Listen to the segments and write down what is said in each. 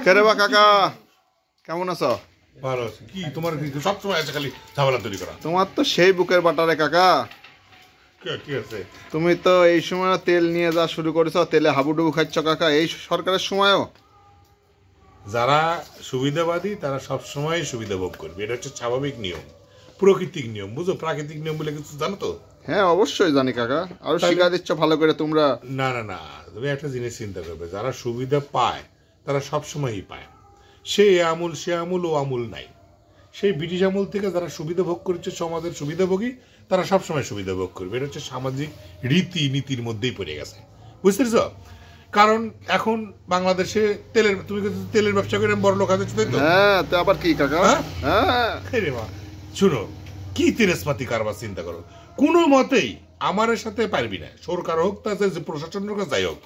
কেরে বা কাকা কেমন আছো? ভালো আছে। কি তোমার সবসময় আছে খালি ঝামেলা তৈরি করা? তোমার তো সেই বুকের বাটারে কাকা। কি আছে? তুমি তো এই সময় তেল নিয়ে যা শুরু করেছো, তেলে হাবুডুবু খাচ্ছ কাকা এই সরকারের সময়ও। যারা সুবিধাবাদী তারা সবসময় সুবিধা ভোগ করবে, এটা হচ্ছে স্বাভাবিক নিয়ম, প্রাকৃতিক নিয়ম। বুঝো, প্রাকৃতিক নিয়ম বলে কিছু জানো তো? হ্যাঁ অবশ্যই জানি কাকা, আরো শিখা দিচ্ছ ভালো করে তোমরা। না না না, তুমি একটা জিনিস চিন্তা করবে, যারা সুবিধা পায় তারা সবসময়ই পায়। সে আমূল সে আমূল ও আমূল নাই। সেই ব্রিটিশ আমূল থেকে যারা সুবিধা ভোগ করেছে, সমাজের সুবিধাভোগী, তারা সবসময় সুবিধা ভোগ করবে। এটা হচ্ছে সামাজিক রীতি নীতির মধ্যেই পড়ে গেছে, বুঝতে পেরেছ? কারণ এখন বাংলাদেশে তেলের, তুমি তেলের ব্যবসা করে বড় লোক আছে, তাই তো? হ্যাঁ, তো আবার কি কাকা? হ্যাঁ রে মা, শুনো, কি তেরেসমাতি কারবার চিন্তা করো। কোনো মতেই আমাদের সাথে পারবি না, সরকার হোক তাতে প্রশাসনের কাছে যাই হোক,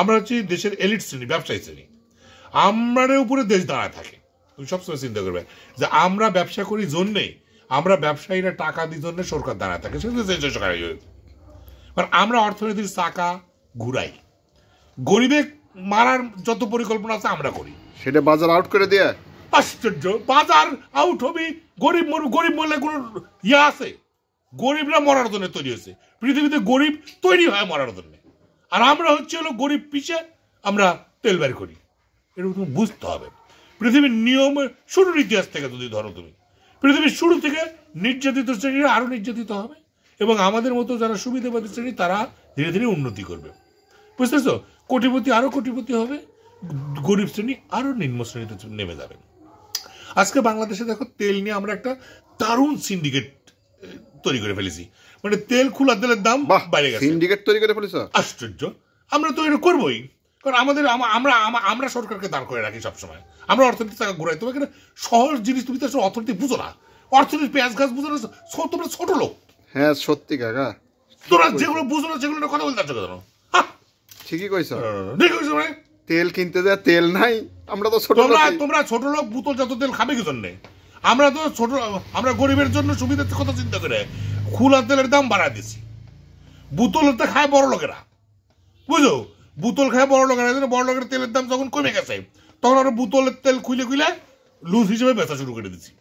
আমরা হচ্ছে দেশের এলিট শ্রেণী, ব্যবসায়ী শ্রেণী, আমাদের উপরে দেশ দাঁড়ায় থাকে। তুমি সবসময় চিন্তা করবে যে আমরা ব্যবসা করি জন্যে, আমরা ব্যবসায়ীরা টাকা দিই জন্য সরকার দাঁড়ায় থাকে, আমরা অর্থনীতির চাকা ঘুরাই, গরিবের মারার যত পরিকল্পনা আছে আমরা করি, সেটা বাজার আউট করে দিয়ে। আশ্চর্য, বাজার আউট হবে? গরিব গরিব মরলে কোনো ইয়ে আছে? গরিবরা মরার জন্য তৈরি হয়েছে, পৃথিবীতে গরিব তৈরি হয় মরার জন্য, আর আমরা হচ্ছে হলো গরিব পিছে আমরা তেল বের করি। এটা তুমি বুঝতে হবে। পৃথিবীর নিয়ম শুরুর ইতিহাস থেকে যদি ধরো তুমি, পৃথিবীর শুরু থেকে নির্যাতিত শ্রেণীরা আরো নির্যাতিত হবে, এবং আমাদের মতো যারা সুবিধাবাদী শ্রেণী তারা ধীরে ধীরে উন্নতি করবে, বুঝতেছ? কোটিপতি আরো কোটিপতি হবে, গরিব শ্রেণী আরো নিম্ন শ্রেণীতে নেমে যাবে। আজকে বাংলাদেশে দেখো, তেল নিয়ে আমরা একটা দারুণ সিন্ডিকেট তৈরি করে ফেলেছি, মানে তেল, খোলা তেলের দাম বাইরে গেছে, সিন্ডিকেট তৈরি করে ফেলেছ। আশ্চর্য! আমরা তো এটা করবোই, কারণ আমাদের আমরা সরকারকে দাঁড় করে রাখি সবসময়, আমরা অর্থনীতি টাকা ঘুরাই। তোমাকে সহজ জিনিস, তুমি তো অর্থনীতি বুঝো না, অর্থনীতি পেঁয়াজ গাছ বুঝো না, তোমরা ছোট লোক। হ্যাঁ সত্যি কাকা, তোমরা যেগুলো বুঝো না সেগুলো কথা বলতে চাচ্ছ কেন? ঠিকই কইছো। ঠিক কইছো, মানে তেল কিনতে যায় তেল নাই, আমরা তো ছোট লোক। তোমরা ছোট লোক, বোতল যত তেল খাবে কি জন্য? আমরা তো ছোট, আমরা গরিবের জন্য সুবিধার কথা চিন্তা করে খোলা তেলের দাম বাড়ায় দিছি। বোতলতে খায় বড় লোকেরা, বুঝো, বোতল খায় বড় লোকেরা, বড় লোকের তেলের দাম যখন কমে গেছে তখন আমরা বোতলের তেল খুলে খুলে লুজ হিসেবে বেচা শুরু করে দিচ্ছি।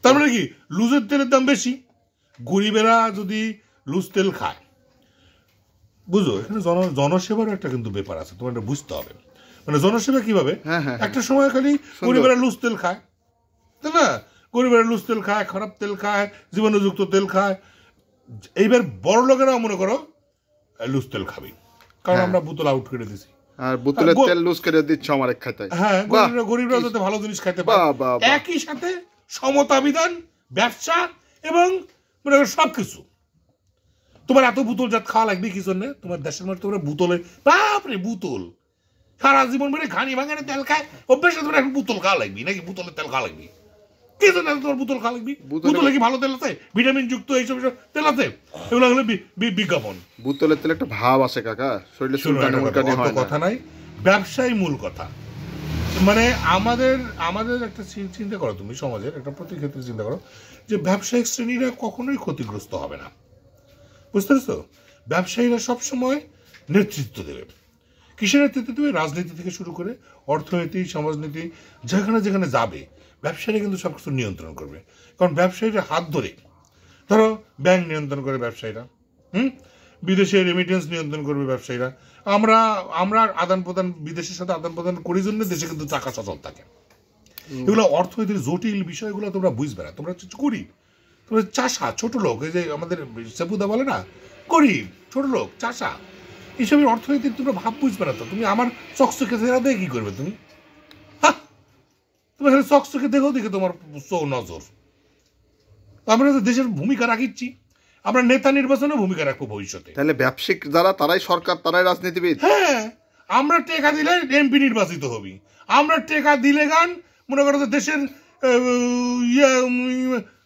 তার মানে কি, লুজের তেলের দাম বেশি, গরিবেরা যদি লুজ তেল খায়, বুঝো, এখানে জনসেবার একটা কিন্তু ব্যাপার আছে, তোমার এটা বুঝতে হবে। মানে জনসেবা কিভাবে? একটা সময় খালি গরিবেরা লুজ তেল খায়, তাই না? গরিবেরা লুজ তেল খায়, খারাপ তেল খায়, জীবাণুযুক্ত তেল খায়। এইবার বড় লোকেরা মনে করো লুজ তেল খাবি, কারণ আমরা বোতল আউট করে দিছি, আর বোতলের তেল লুজ করে দিচ্ছ আমার এক খাতায়। হ্যাঁ, গরিবরা যাতে ভালো জিনিস খাইতে পারে, একই সাথে সমতা বিধান, ব্যবসা এবং মনে করো সবকিছু। তোমার এত বোতল জাত খাওয়া লাগবে কি জন্য? তোমার দেশের মধ্যে তোমরা বোতলে, বাপরে বোতল, সারা জীবন মানে ঘানি ভাঙানি তেল খায়, অভ্যাস তোমার এখন বোতল খাওয়া লাগবে নাকি? বোতলের তেল খাওয়া লাগবে কি জন্য? তোমার বোতল খাওয়া লাগবে? বোতলে কি ভালো তেল আছে, ভিটামিন যুক্ত এইসব তেল আছে? এগুলো হলো বিজ্ঞাপন। বোতলের তেল একটা ভাব আছে কাকা, শরীরে চুলকানি হয় না। কথা নাই, ব্যবসায় মূল কথা। মানে আমাদের একটা চিন্তা করো, তুমি সমাজের একটা প্রতি ক্ষেত্রে চিন্তা করো যে ব্যবসায়িক শ্রেণীরা কখনোই ক্ষতিগ্রস্ত হবে না, বুঝতে পারছো? ব্যবসায়ীরা সবসময় নেতৃত্ব দেবে। কিসের নেতৃত্ব দেবে? রাজনীতি থেকে শুরু করে অর্থনীতি, সমাজনীতি, যেখানে যেখানে যাবে ব্যবসায়ীরা কিন্তু সবকিছু নিয়ন্ত্রণ করবে। কারণ ব্যবসায়ীরা হাত ধরে, ধরো ব্যাংক নিয়ন্ত্রণ করে ব্যবসায়ীরা, বিদেশে রেমিটেন্স নিয়ন্ত্রণ করবে ব্যবসায়ীরা, আমরা আদান প্রদান, বিদেশের সাথে আদান প্রদান করি জন্য দেশে কিন্তু টাকা সচল থাকে। এগুলো অর্থনীতির জটিল বিষয়গুলো তোমরা বুঝবে না, তোমরা গরিব, তোমরা চাষা, ছোট লোক। এই যে আমাদের সেপুদা বলে না, গরিব, ছোট লোক, চাষা, এইসবের অর্থনীতির তোমরা ভাব বুঝবে না। তো তুমি আমার চকচকে চেহারা দেখে কি করবে? তুমি তুমি চকচকে দেখে তোমার নজর। আমরা তো দেশের ভূমিকা রাখিচ্ছি, আমরা নেতা নির্বাচনে ভূমিকা রাখবো ভবিষ্যতে। তাহলে ব্যবসায়িক যারা, তারাই সরকার, তারাই রাজনীতিবিদ। হ্যাঁ, আমরা টেকা দিলে এমপি নির্বাচিত হবি, আমরা টেকা দিলে গান মনে করো দেশের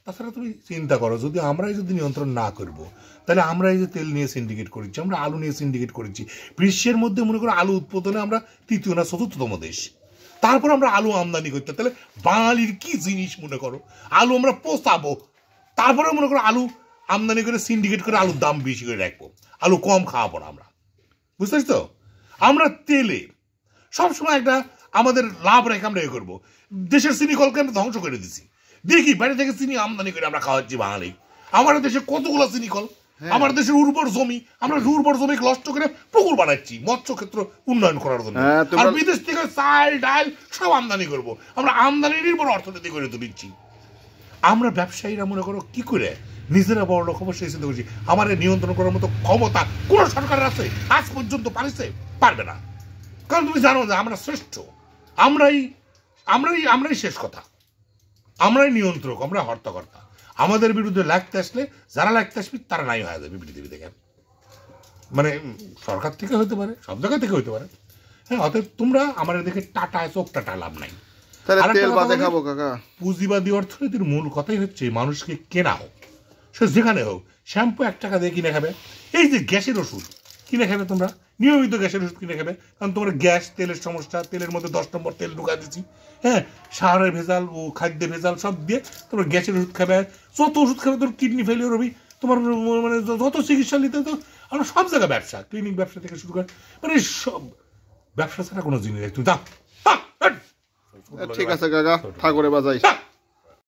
তাছাড়া তুমি চিন্তা করো, যদি আমরাই যদি নিয়ন্ত্রণ না করব, তাহলে আমরা এই যে তেল নিয়ে সিন্ডিকেট করেছি, আমরা আলু নিয়ে সিন্ডিকেট করেছি, বিশ্বের মধ্যে মনে করো আলু উৎপাদনে আমরা তৃতীয় না চতুর্থতম দেশ, তারপর আমরা আলু আমদানি করতে, তাহলে বাঙালির কি জিনিস মনে করো, আলু আমরা পোষাবো, তারপরে মনে করো আলু আমদানি করে সিন্ডিকেট করে আলুর দাম বেশি করে রাখবো, আলু কম খাওয়াবো না আমরা, বুঝতে পারছি তো? আমরা তেলে সবসময় একটা আমাদের লাভ রেখে আমরা এ করবো। দেশের চিনি কলকে আমরা ধ্বংস করে দিচ্ছি, দেখি বাইরে থেকে চিনি আমদানি করে আমরা খাওয়াচ্ছি বাঙালি। আমার দেশে কতগুলো চিনি কল, আমার দেশের উর্বর জমি, আমরা উর্বর জমি নষ্ট করে পুকুর বানাচ্ছি মৎস্য ক্ষেত্র উন্নয়ন করার জন্য। আর বিদেশ থেকে চাল ডাল সব আমদানি করব, আমরা আমদানির উপর অর্থনীতি করে তুলিচ্ছি। আমরা ব্যবসায়ীরা মনে করো কি করে নিজেরা বড় লোক হবো সেই চিন্তা করছি। আমার নিয়ন্ত্রণ করার মতো ক্ষমতা কোন সরকারের আছে? আজ পর্যন্ত পারবে না। কারণ তুমি জানো যে আমরা শ্রেষ্ঠ, আমরাই আমরাই আমরাই শেষ কথা, আমরাই নিয়ন্ত্রক, আমরা হর্তাকর্তা। আমাদের বিরুদ্ধে লাগতে আসলে যারা লাগতে আসবে তারা নাই হয়ে যাবে পৃথিবী থেকে। মানে সরকার থেকে হতে পারে, সব জায়গা থেকে হতে পারে। হ্যাঁ, অতএব তোমরা আমার দিকে টাটায় চোখ টাটা লাভ নাই। পুঁজিবাদী অর্থনীতির মূল কথাই হচ্ছে মানুষকে কেনা হোক, সে যেখানে হোক। শ্যাম্পু 1 টাকা দিয়ে কিনে খাবে, এই যে গ্যাসের ওষুধ কিনে খাবে, তোমরা নিয়মিত গ্যাসের ওষুধ কিনে খাবে। কারণ তোমরা গ্যাস তেলের সমস্যা, তেলের মধ্যে 10 নম্বর তেল ঢুকা দিচ্ছি। হ্যাঁ, সারের ভেজাল ও খাদ্যের ভেজাল সব দিয়ে তোমরা গ্যাসের ওষুধ খাবে। যত ওষুধ খাবে তোর কিডনি ফেলিওর হবি, তোমার মানে যত চিকিৎসা নিতে তো আমরা সব জায়গায় ব্যবসা, ক্লিনিক ব্যবসা থেকে শুরু করে মানে সব ব্যবসা ছাড়া কোনো জিনিস তুমি যাও। ঠিক আছে কাকা, ঠাকুরে বাজাই।